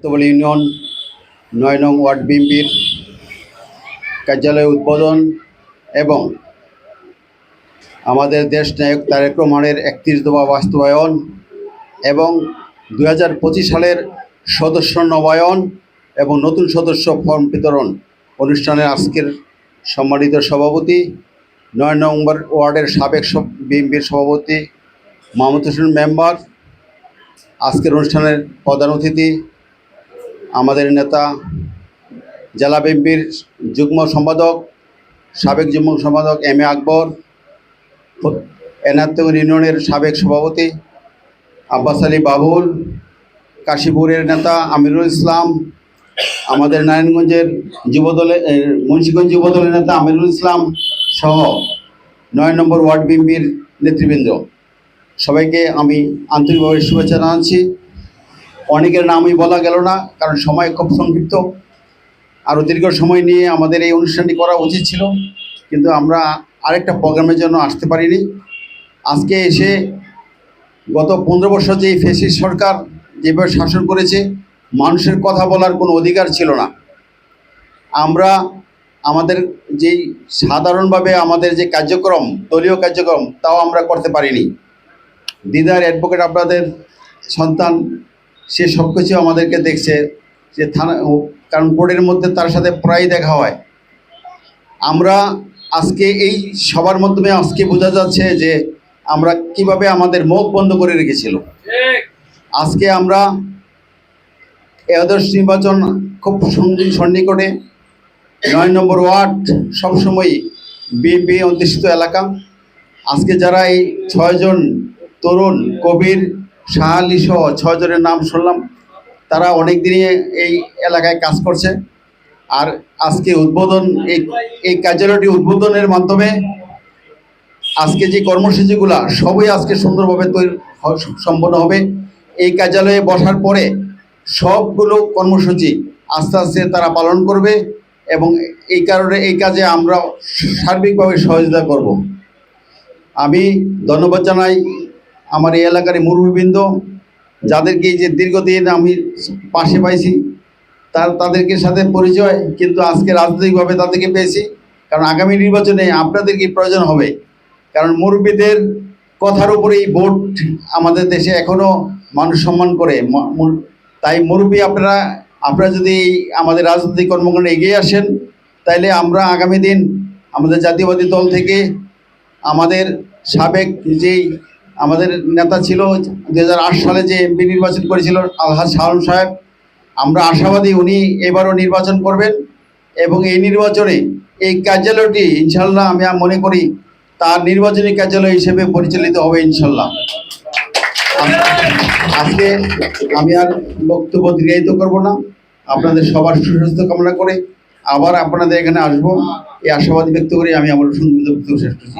তবল union ৯ নং word বিএনপির কার্যালয় উদ্বোধন এবং আমাদের দেশ নায়ক তারেক রহমানের ৩১ দফা বাস্তবায়ন এবং ২০২৫ সালের সদস্য নবায়ন এবং নতুন সদস্য ফর্ম বিতরণ অনুষ্ঠানের আজকের সম্মানিত সভাপতি ৯ নম্বর ওয়ার্ডের সাবেক বিএনপির সভাপতি মাহমুদ হোসেন মেম্বার, আজকের অনুষ্ঠানের প্রধান অতিথি আমাদের নেতা জেলা বিএনপির যুগ্ম সম্পাদক সাবেক যুগ্ম সম্পাদক এম এ আকবর, এনায়তনগর ইউনিয়নের সাবেক সভাপতি আব্বাস আলী বাবুল, কাশীপুরের নেতা আমিরুল ইসলাম, আমাদের নারায়ণগঞ্জের মুন্সিগঞ্জ যুবদলের নেতা আমিরুল ইসলাম সহ ৯ নম্বর ওয়ার্ড বিএনপির নেতৃবৃন্দ, সবাইকে আমি আন্তরিকভাবে শুভেচ্ছা জানাচ্ছি। অনেকের নামই বলা গেল না, কারণ সময় খুব সংক্ষিপ্ত। আরও দীর্ঘ সময় নিয়ে আমাদের এই অনুষ্ঠানটি করা উচিত ছিল, কিন্তু আমরা আরেকটা প্রোগ্রামের জন্য আসতে পারিনি। আজকে এসে গত ১৫ বছর যে ফ্যাসিস্ট সরকার যেভাবে শাসন করেছে, মানুষের কথা বলার কোনো অধিকার ছিল না। আমরা আমাদের যেই সাধারণভাবে আমাদের যে কার্যক্রম, দলীয় কার্যক্রম, তাও আমরা করতে পারিনি। দিদার অ্যাডভোকেট আপনাদের সন্তান, সে সব কিছু আমাদেরকে দেখছে, যে থানা, কারণ বোর্ডের মধ্যে তার সাথে প্রায় দেখা হয়। আমরা আজকে এই সবার মাধ্যমে আজকে বোঝা যাচ্ছে যে আমরা কিভাবে আমাদের মুখ বন্ধ করে রেখেছিল। আজকে আমরা একাদশ নির্বাচন খুব সন্নিকটে। ৯ নম্বর ওয়ার্ড সবসময়ই বিএনপি অধ্যুষিত এলাকা। আজকে যারা এই ৬ জন তরুণ কবির, শাহ আলী সহ ৬ জনের নাম শুনলাম, তারা অনেক দিনই এই এলাকায় কাজ করছে। আর আজকে উদ্বোধন, এই কার্যালয়টি উদ্বোধনের মাধ্যমে আজকে যে কর্মসূচিগুলো সবই আজকে সুন্দরভাবে সম্পন্ন হবে। এই কার্যালয়ে বসার পরে সবগুলো কর্মসূচি আস্তে আস্তে তারা পালন করবে এবং এই কারণে এই কাজে আমরা সার্বিকভাবে সহযোগিতা করব। আমি ধন্যবাদ জানাই আমার এই এলাকার মুরব্বিবৃন্দ, যাদেরকে এই যে দীর্ঘদিন আমি পাশে পাইছি, তাদেরকে সাথে পরিচয়, কিন্তু আজকে রাজনৈতিকভাবে তাদেরকে পেয়েছি। কারণ আগামী নির্বাচনে আপনাদেরকে প্রয়োজন হবে, কারণ মুরব্বীদের কথার উপরেই ভোট আমাদের দেশে এখনও মানুষ সম্মান করে। তাই মুরব্বী আপনারা যদি আমাদের রাজনৈতিক কর্মকাণ্ডে এগিয়ে আসেন, তাইলে আমরা আগামী দিন আমাদের জাতীয়বাদী দল থেকে আমাদের সাবেক যেই আমাদের নেতা ছিল ২০০৮ সালে যে এমপি নির্বাচন করেছিল আলহাজ শাহ আলম সাহেব, আমরা আশাবাদী উনি এবারও নির্বাচন করবেন এবং এই নির্বাচনে এই কার্যালয়টি ইনশাল্লাহ আমি মনে করি তার নির্বাচনী কার্যালয় হিসেবে পরিচালিত হবে ইনশাল্লাহ। আজকে আমি আর বক্তব্য দীর্ঘায়িত করব না, আপনাদের সবার সুস্বাস্থ্য কামনা করে আবার আপনাদের এখানে আসবো এই আশাবাদী ব্যক্ত করে আমি আমার সুন্দর বক্তব্য শেষ করছি।